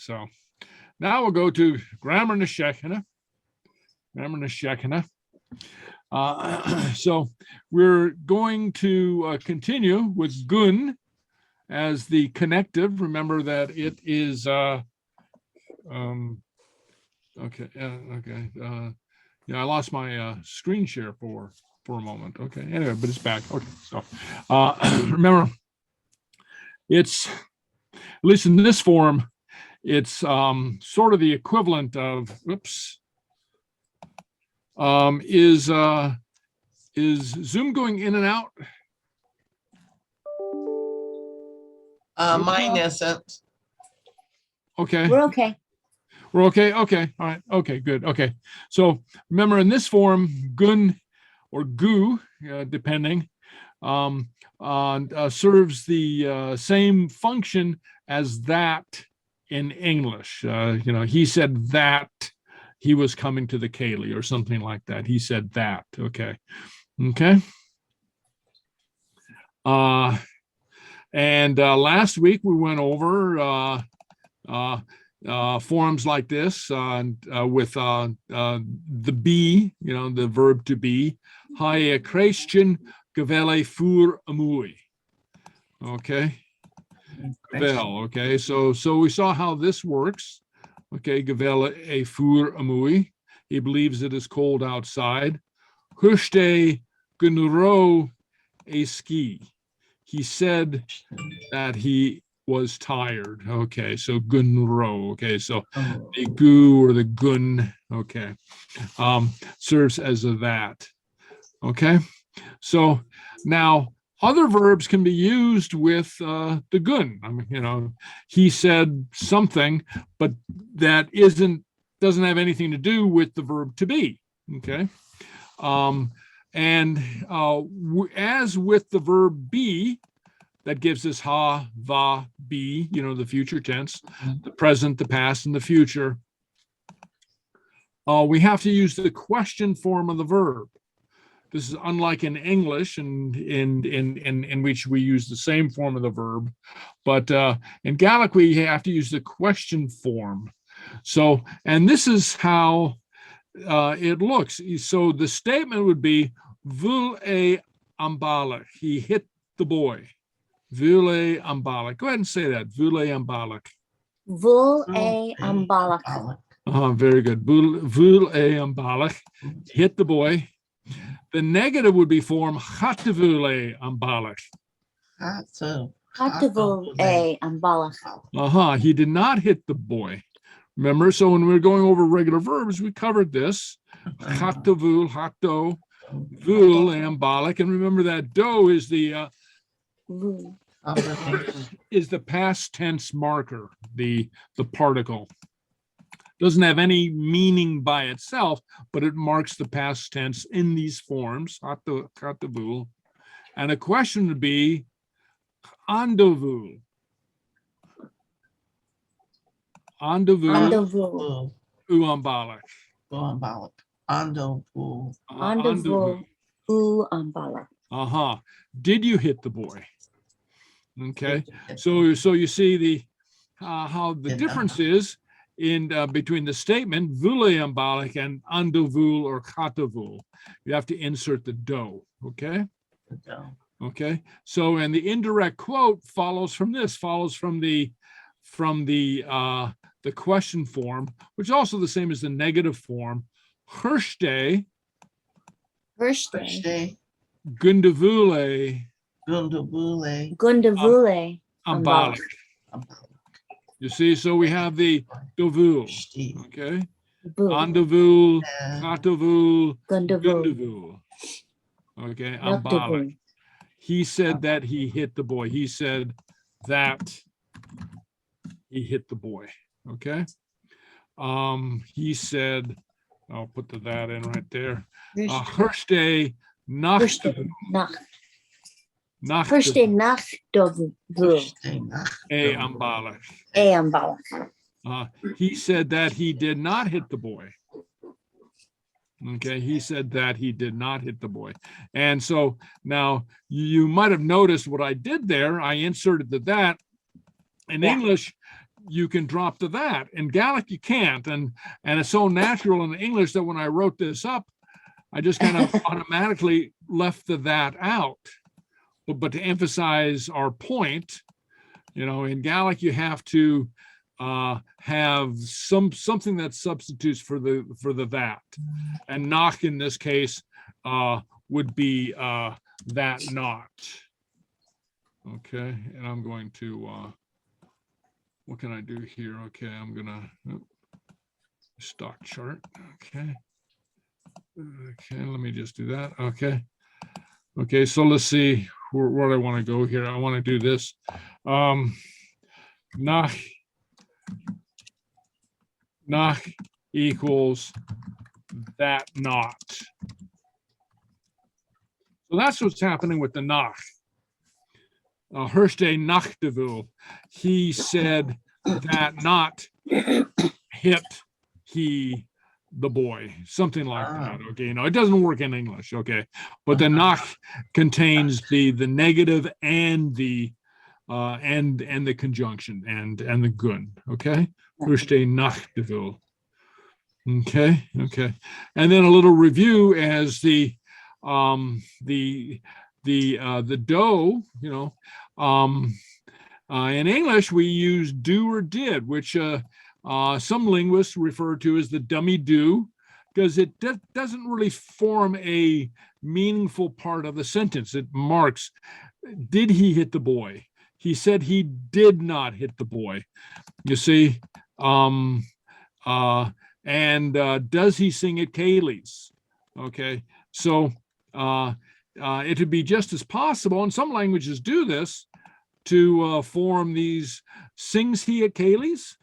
so now we'll go to grammar nashekana. So we're going to continue with gun as the connective. Remember that it is yeah, I lost my screen share for a moment. Okay, anyway, but it's back. Okay, so remember, it's, at least in this form, it's sort of the equivalent of, is Zoom going in and out? Mine isn't. Okay. We're okay. We're okay. Okay. All right. Okay, good. Okay. So remember, in this form, gun or gu, depending, serves the same function as that in English. He said that he was coming to the Kaylee or something like that. He said that. Okay. Okay. And last week we went over forms like this with the be, the verb to be. Hae Christian gavele fur amui. Okay. Gavel. Okay. So we saw how this works. Okay. Gavele e fur amui. He believes it is cold outside. Hushte gunuro e ski. He said that he was tired. Okay, so gunro. Okay, so the gu or the gun. Okay, serves as a that. Okay, so now other verbs can be used with the gun. I mean, he said something, but that doesn't have anything to do with the verb to be. Okay, and as with the verb be, that gives us ha, va, be, the future tense, the present, the past, and the future. We have to use the question form of the verb. This is unlike in English, in which we use the same form of the verb, but in Gaelic we have to use the question form. So, and this is how it looks. So the statement would be vul e ambalach. He hit the boy. Vul e ambalach. Go ahead and say that. Vul e ambalach. Vul e ambalach. Very good. Vul e ambalach. Hit the boy. The negative would be form hatavul e ambalach. Hatavul e ambalach. He did not hit the boy. Remember, so when we were going over regular verbs, we covered this. Hatavul, hato, vul, ambalach. And remember that do is the past tense marker, the particle. Doesn't have any meaning by itself, but it marks the past tense in these forms, hatavul. And a question would be andovul. Andovul. Uambalak. Andovul. Uambalak. Did you hit the boy? Okay. So you see the how the difference is in between the statement vule ambalak and andovul or chatavul. You have to insert the do. Okay. Okay. So, and the indirect quote follows from this. Follows from the question form, which is also the same as the negative form. Hirshte. Gundavule. Ambalak. You see, so we have the dovul. Okay. Andavul, Katavul, Gundavul. Okay. Ambalak. He said that he hit the boy. He said that he hit the boy. Okay. He said, I'll put that in right there. Hirshte Nacht. Hirshte Nacht dovul. Ambalak. He said that he did not hit the boy. Okay, he said that he did not hit the boy. And so now you might have noticed what I did there. I inserted that. In English, you can drop the that. In Gaelic, you can't. And it's so natural in English that when I wrote this up, I just kind of automatically left the that out. But to emphasize our point, in Gaelic, you have to have something that substitutes for the that. And nach in this case would be that not. Okay, and I'm going to, what can I do here? Okay, I'm gonna, stock chart, okay. Okay, let me just do that, okay. Okay, so let's see where I want to go here. I want to do this. Nach equals that not. So that's what's happening with the nach. Herste Nachtevul, he said that not hit he the boy, something like that. Okay, it doesn't work in English. Okay, but the nach contains the negative and the conjunction and the gun. Okay, Herste Nachtevul. Okay, and then a little review as the do, in English, we use do or did, which some linguists refer to as the dummy do, because it doesn't really form a meaningful part of the sentence. It marks, did he hit the boy? He said he did not hit the boy. You see, and does he sing at Kaylee's? Okay, so it would be just as possible, and some languages do this, to form these, sings he at Kaylee's?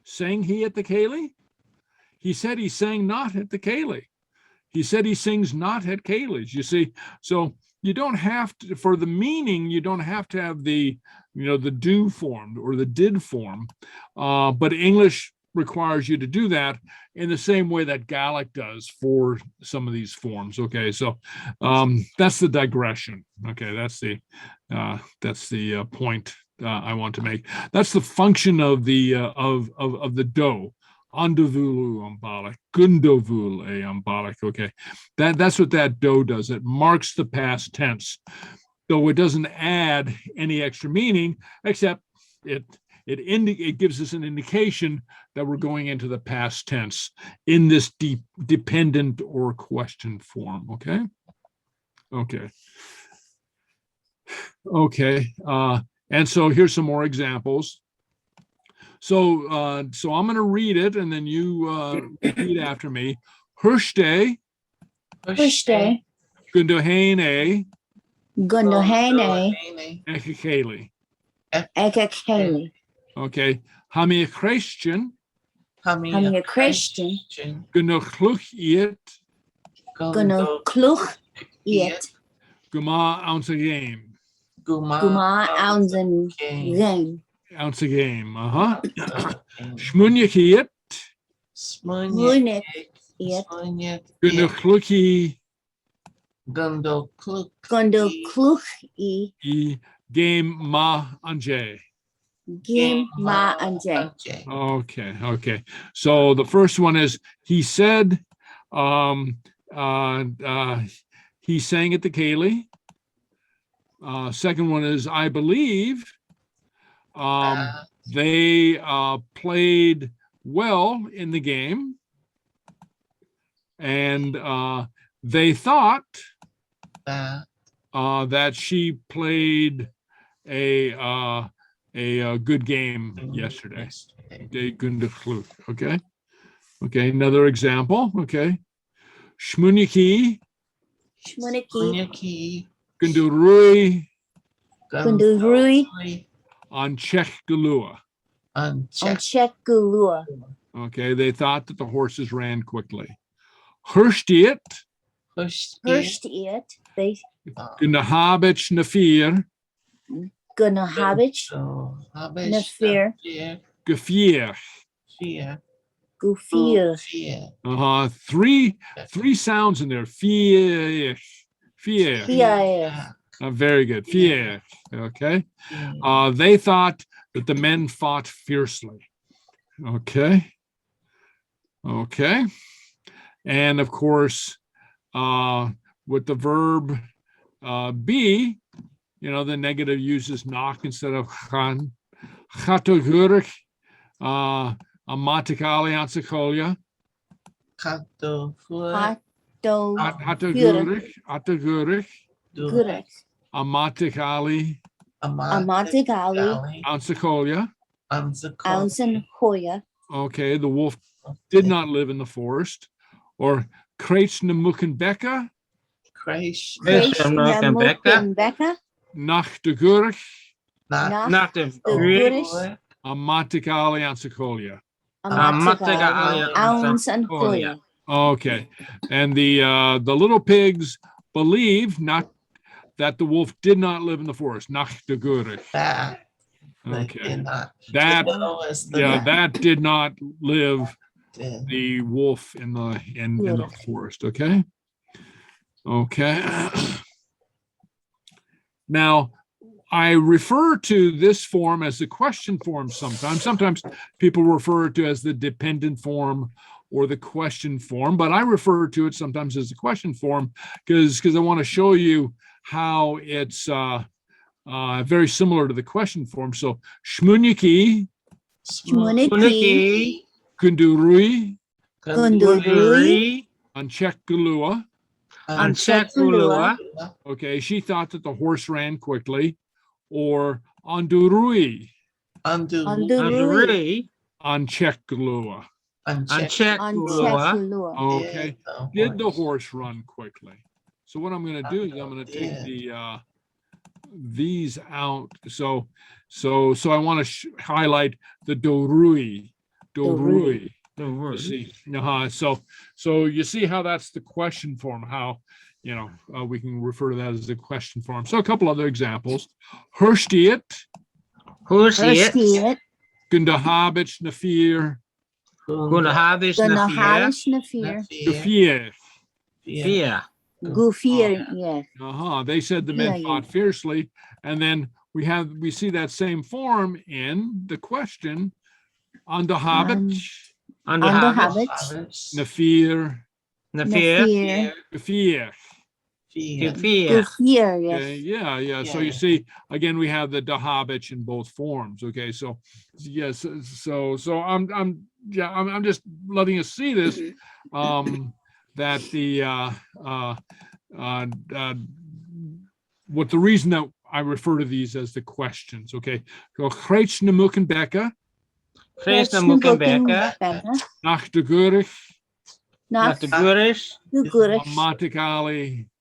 Sang he at the Kaylee? He said he sang not at the Kaylee. He said he sings not at Kaylee's, you see. So you don't have to, for the meaning, you don't have to have the, the do form or the did form, but English requires you to do that in the same way that Gaelic does for some of these forms. Okay, so that's the digression. Okay, that's the point I want to make. That's the function of the do. Andavulu ambalik, gundovul a ambalik. Okay, that's what that do does. It marks the past tense, though it doesn't add any extra meaning, except it gives us an indication that we're going into the past tense in this dependent or question form. Okay. And so here's some more examples. So I'm going to read it, and then you repeat after me. Herste Gundohane Ekakeli. Okay. Hamia Christian Gundochluch Iet Guma ounce a game. Ounce a game. Shmunyakiet Gundochluch I game ma anje. Okay. So the first one is he said, he sang at the Kaylee. Second one is I believe they played well in the game, and they thought that she played a good game yesterday. Okay, another example. Okay, Shmuniki Gundurui on Chekgalua. Okay, they thought that the horses ran quickly. Herstiet Gunahabich Nafir Gefier. Three sounds in there. Fier. Very good. Fier. Okay. They thought that the men fought fiercely. Okay. Okay. And of course, with the verb be, the negative uses nach instead of chan. Chatogurig, amatikali ansakolia. Hatogurig, Gurig. amatikali Amatikali. ansakolia. Ansen Hoya. Okay, the wolf did not live in the forest. Or Kreitsnemukenbeka. Kreitsnemukenbeka. Nach de Gurig. Nach de Gurig. Amatikali ansakolia. Amatikali Ansen Hoya. Okay, and the little pigs believe not that the wolf did not live in the forest. Nach de Gurig. Okay, that did not live the wolf in the forest. Okay. Now, I refer to this form as the question form sometimes. Sometimes people refer to it as the dependent form or the question form, but I refer to it sometimes as the question form because I want to show you how it's very similar to the question form. So, smaoineachadh, kundurui, anchek gulua. Okay, she thought that the horse ran quickly. Or andurui, anchek gulua. Okay, did the horse run quickly? So what I'm going to do is I'm going to take these out. So I want to highlight the dorui. You see, so you see how that's the question form. How we can refer to that as the question form. So a couple other examples: Herstiet, Gundahabich Nafir, Gufir, yes. They said the men fought fiercely, and then we see that same form in the question. Andahabich, Nafir, yes. So you see, again, we have the dahabich in both forms. Okay, so yes, so I'm just letting us see this, that what the reason that I refer to these as the questions. Okay, so Kreitsnemukenbeka, nach de Gurig,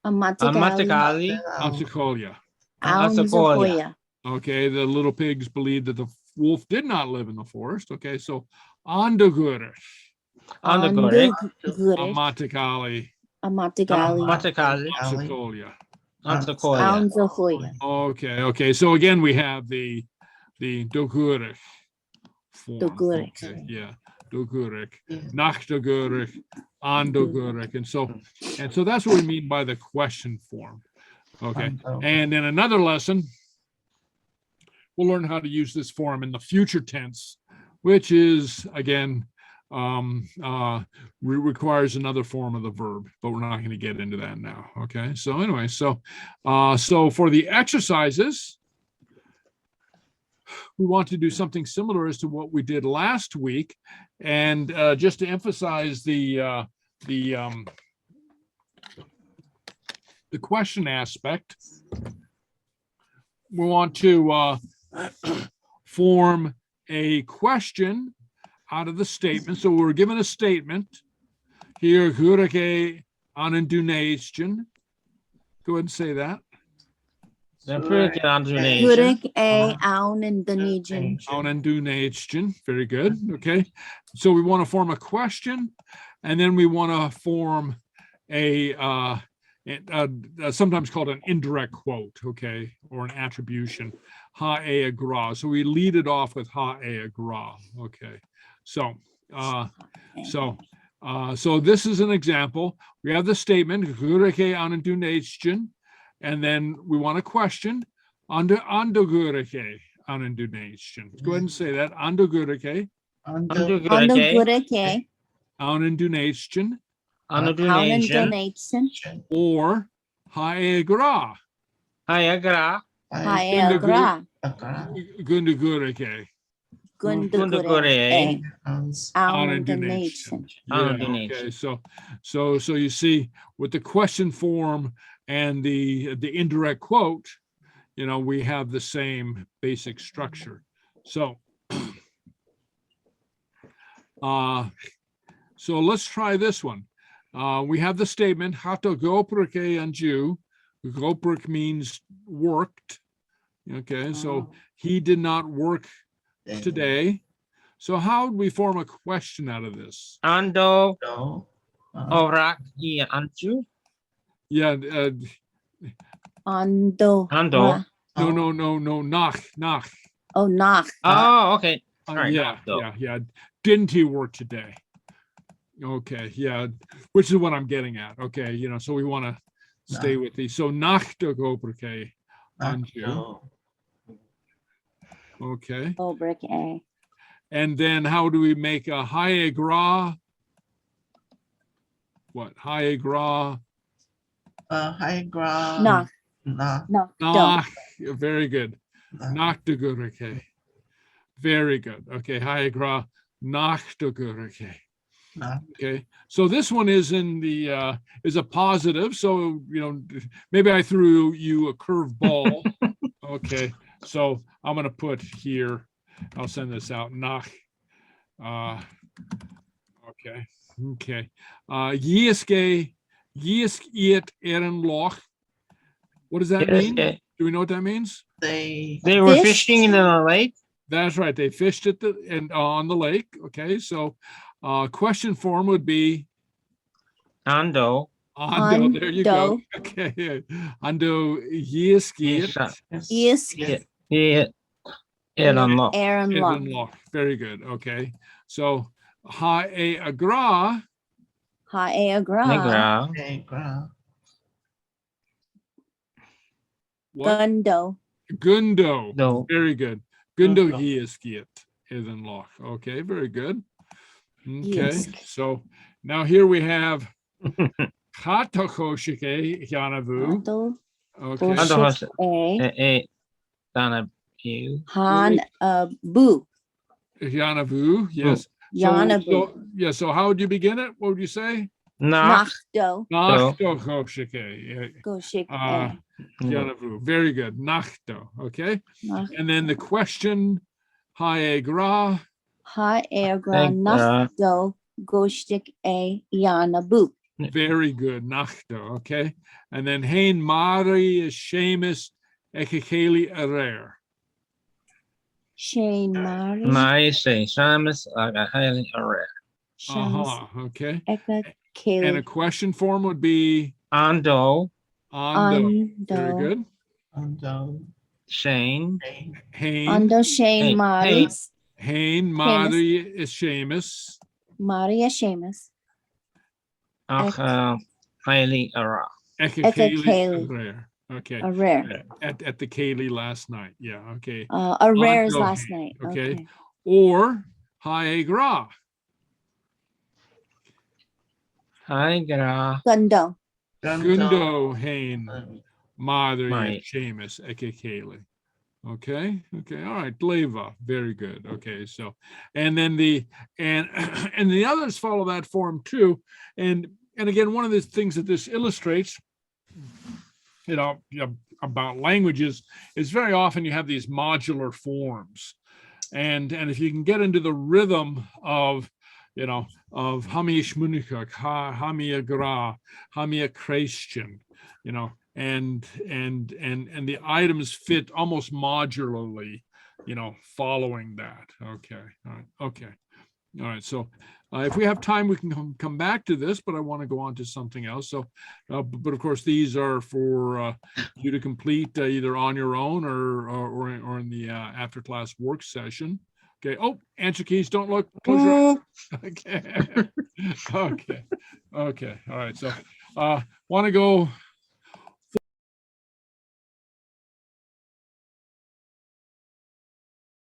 amatikali ansakolia. Okay, the little pigs believed that the wolf did not live in the forest. Okay, so on the Gurig, amatikali ansakolia. Okay. So again, we have the dogurig form. Okay, yeah, dogurig, nach dogurig, on dogurig, and so that's what we mean by the question form. Okay, and in another lesson, we'll learn how to use this form in the future tense, which is again requires another form of the verb, but we're not going to get into that now. Okay, so anyway, so for the exercises, we want to do something similar as to what we did last week, and just to emphasize the question aspect, we want to form a question out of the statement. So we're given a statement here. Gurake ananduneistion. Go ahead and say that. Very good. Okay. So we want to form a question, and then we want to form a sometimes called an indirect quote, okay, or an attribution. Ha e agra. So we lead it off with ha e agra. Okay. So this is an example. We have the statement, and then we want a question. Ando gureke. donation. Go ahead and say that. Ando gurake. Ando gurake. Donation. Donation. Or haegra. Hayagra. Hayagra. Gundagurake. Gundagure. Donation. Donation. Yeah, okay. So you see, with the question form and the indirect quote, we have the same basic structure. So so let's try this one. We have the statement hato goprake anju. Goprak means worked. Okay, so he did not work today. So how would we form a question out of this? Ando orak I anju. Yeah. Ando. Ando. Nach. Oh, nach. Oh, okay. Sorry, Yeah. Didn't he work today? Okay, yeah, which is what I'm getting at. Okay, so we want to stay with these. So nach de goprake anju. Okay. Goprake. And then how do we make a haegra? What? Haegra? Nach. Nach. Very good. Nach de gurake. Very good. Okay. Haegra nach de gurake. Okay. So this one is in the is a positive. So maybe I threw you a curved ball. Okay. So I'm gonna put here. I'll send this out. Nach. Okay. Yiske it eren loch. What does that mean? Do we know what that means? They were fishing in the lake. That's right. They fished at on the lake. Okay. So question form would be Ando. There you go. Okay. Ando yiske it. Eren loch. Very good. Okay. So haegra. Haegra. Gundo. No. Very good. Gundo yiske it eren loch. Okay. Very good. Okay. So now here we have Hatokoshike Yanavu. Okay. Hanabu. Yanavu, yes. Yanabu. So how would you begin it? What would you say? Nachto. Nachtokoshike. Goshik. Yanavu. Very good. Nachto. Okay. And then the question, haegra. Haegra nachto goshik yanabu. Very good. Nachto. Okay. And then hein mari is Seamus ekekeli arer. Shane Mari. Nice. Shamus highly rare. Okay. Ekekeli. And a question form would be Ando. Very good. Shane. Hein. Ando Shane Mari. Hein Mari is Seamus. Maria Seamus. Highly rare. Ekekeli arer. Okay. A rare. At the Kaylee last night. Yeah. Okay. A rare is last night. Okay. Or haegra. Haegra. Gundo hein Madri Seamus ekekeli. Okay. All right. Leva. Very good. Okay. So, and then the others follow that form too. And again, one of the things that this illustrates, about languages is very often you have these modular forms, and if you can get into the rhythm of smaoineachadh, hayagra, Christian, and the items fit almost modularly, following that. Okay. All right. So if we have time, we can come back to this, but I want to go on to something else. So, but of course, these are for you to complete either on your own or in the after class work session. Okay. Oh, answer keys. Don't look. Close your eyes. Okay. Okay. All right. So, want to go